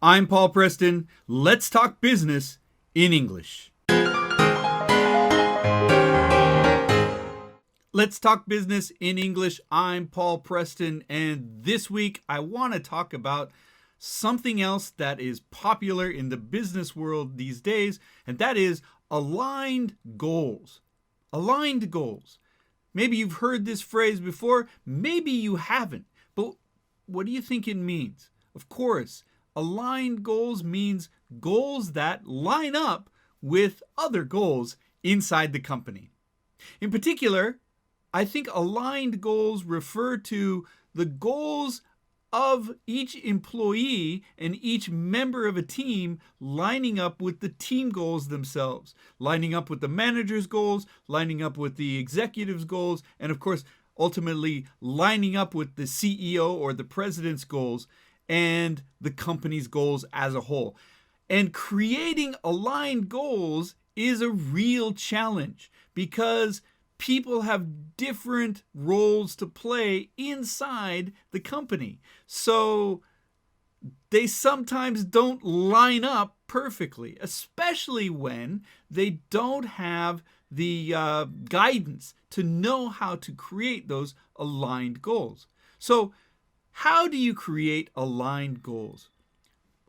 I'm Paul Preston. Let's talk business in English. Let's talk business in English. I'm Paul Preston, and this week I want to talk about something else that is popular in the business world these days, and that is aligned goals. Aligned goals. Maybe you've heard this phrase before, maybe you haven't, but what do you think it means? Of course, aligned goals means goals that line up with other goals inside the company. In particular, I think aligned goals refer to the goals of each employee and each member of a team lining up with the team goals themselves, lining up with the manager's goals, lining up with the executive's goals, and of course, ultimately lining up with the CEO or the president's goals and the company's goals as a whole. And creating aligned goals is a real challenge because people have different roles to play inside the company. So they sometimes don't line up perfectly, especially when they don't have the guidance to know how to create those aligned goals. So how do you create aligned goals?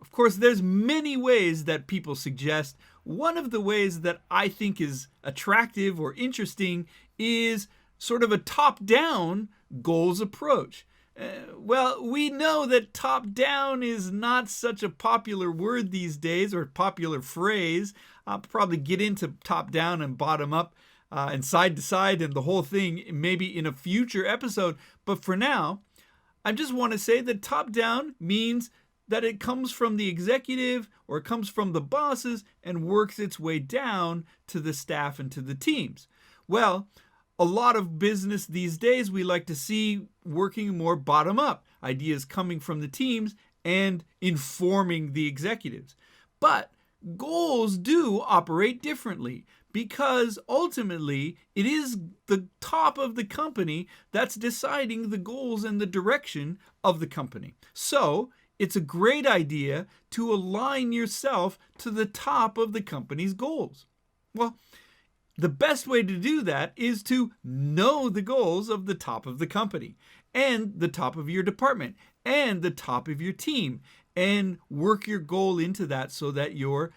Of course, there's many ways that people suggest. One of the ways that I think is attractive or interesting is sort of a top-down goals approach. Well, we know that top-down is not such a popular word these days or popular phrase. I'll probably get into top-down and bottom-up and side-to-side and the whole thing maybe in a future episode. But for now, I just want to say that top-down means that it comes from the executive or it comes from the bosses and works its way down to the staff and to the teams. Well, a lot of business these days we like to see working more bottom up, ideas coming from the teams and informing the executives. But goals do operate differently because ultimately it is the top of the company that's deciding the goals and the direction of the company. So it's a great idea to align yourself to the top of the company's goals. Well, the best way to do that is to know the goals of the top of the company and the top of your department and the top of your team and work your goal into that so that you're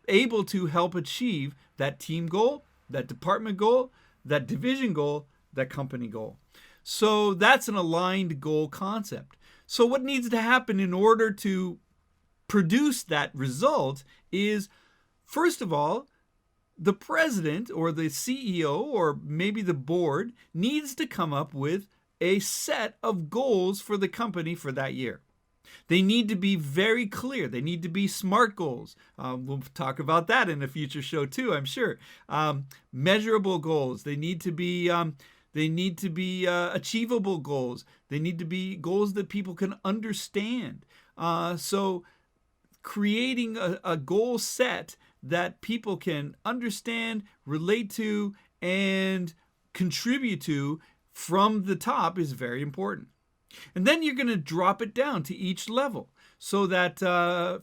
able to help achieve that team goal, that department goal, that division goal, that company goal. So that's an aligned goal concept. So what needs to happen in order to produce that result is, first of all, the president or the CEO or maybe the board needs to come up with a set of goals for the company for that year. They need to be very clear. They need to be SMART goals. We'll talk about that in a future show too, I'm sure. Measurable goals. They need to be achievable goals. They need to be goals that people can understand. So creating a goal set that people can understand, relate to, and contribute to from the top is very important. And then you're going to drop it down to each level so that,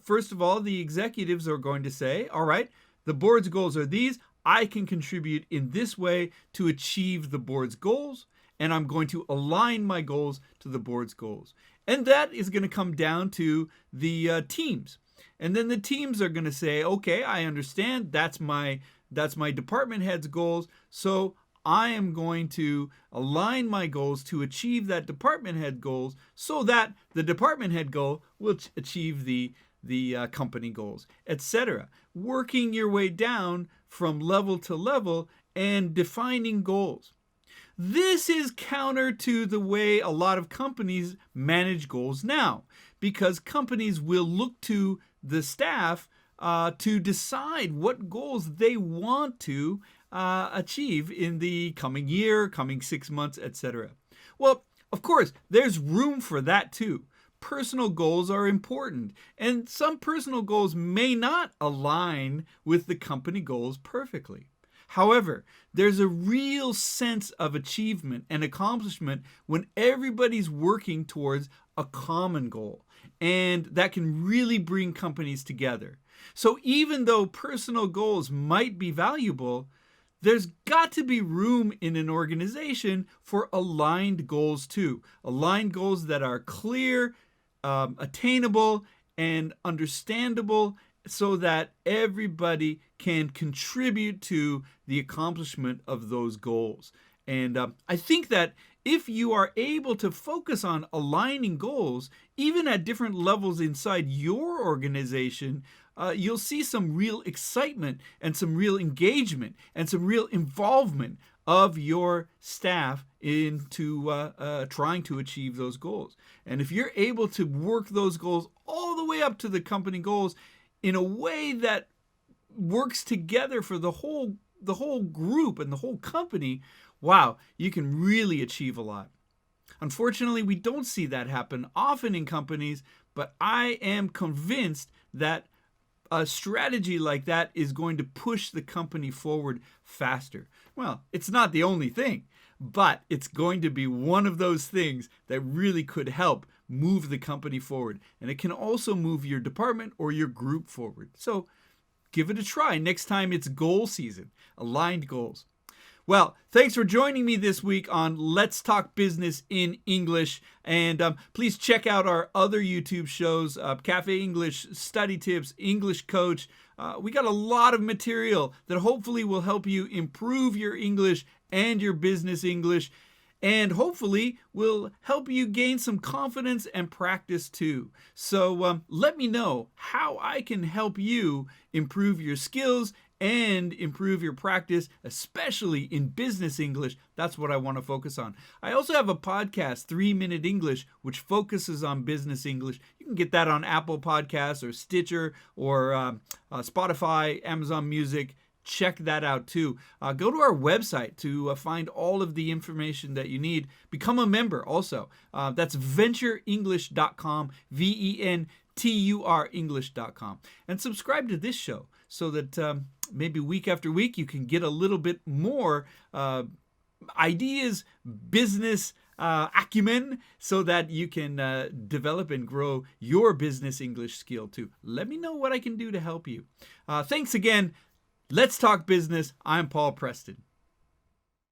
first of all, the executives are going to say, all right, the board's goals are these. I can contribute in this way to achieve the board's goals, and I'm going to align my goals to the board's goals. And that is going to come down to the teams. And then the teams are going to say, okay, I understand. That's my department head's goals. So I am going to align my goals to achieve that department head goals so that the department head goal will achieve the company goals, etc. Working your way down from level to level and defining goals. This is counter to the way a lot of companies manage goals now, because companies will look to the staff to decide what goals they want to achieve in the coming year, coming 6 months, etc. Well, of course, there's room for that too. Personal goals are important, and some personal goals may not align with the company goals perfectly. However, there's a real sense of achievement and accomplishment when everybody's working towards a common goal. and that can really bring companies together. So even though personal goals might be valuable, there's got to be room in an organization for aligned goals too. Aligned goals that are clear, attainable, and understandable so that everybody can contribute to the accomplishment of those goals. And I think that if you are able to focus on aligning goals, even at different levels inside your organization, you'll see some real excitement and some real engagement and some real involvement of your staff into trying to achieve those goals. And if you're able to work those goals all the way up to the company goals in a way that works together for the whole group and the whole company, wow, you can really achieve a lot. Unfortunately, we don't see that happen often in companies, but I am convinced that a strategy like that is going to push the company forward faster. Well, it's not the only thing, but it's going to be one of those things that really could help move the company forward. And it can also move your department or your group forward. So give it a try next time it's goal season, aligned goals. Well, thanks for joining me this week on Let's Talk Business in English. And please check out our other YouTube shows, Cafe English, Study Tips, English Coach. We got a lot of material that hopefully will help you improve your English and your business English, and hopefully will help you gain some confidence and practice too. So let me know how I can help you improve your skills and improve your practice, especially in business English. That's what I want to focus on. I also have a podcast, 3-Minute English, which focuses on business English. You can get that on Apple Podcasts or Stitcher or Spotify, Amazon Music. Check that out too. Go to our website to find all of the information that you need. Become a member also. That's VenturEnglish.com, VenturEnglish.com. And subscribe to this show so that maybe week after week you can get a little bit more ideas, business acumen, so that you can develop and grow your business English skill too. Let me know what I can do to help you. Thanks again. Let's talk business. I'm Paul Preston.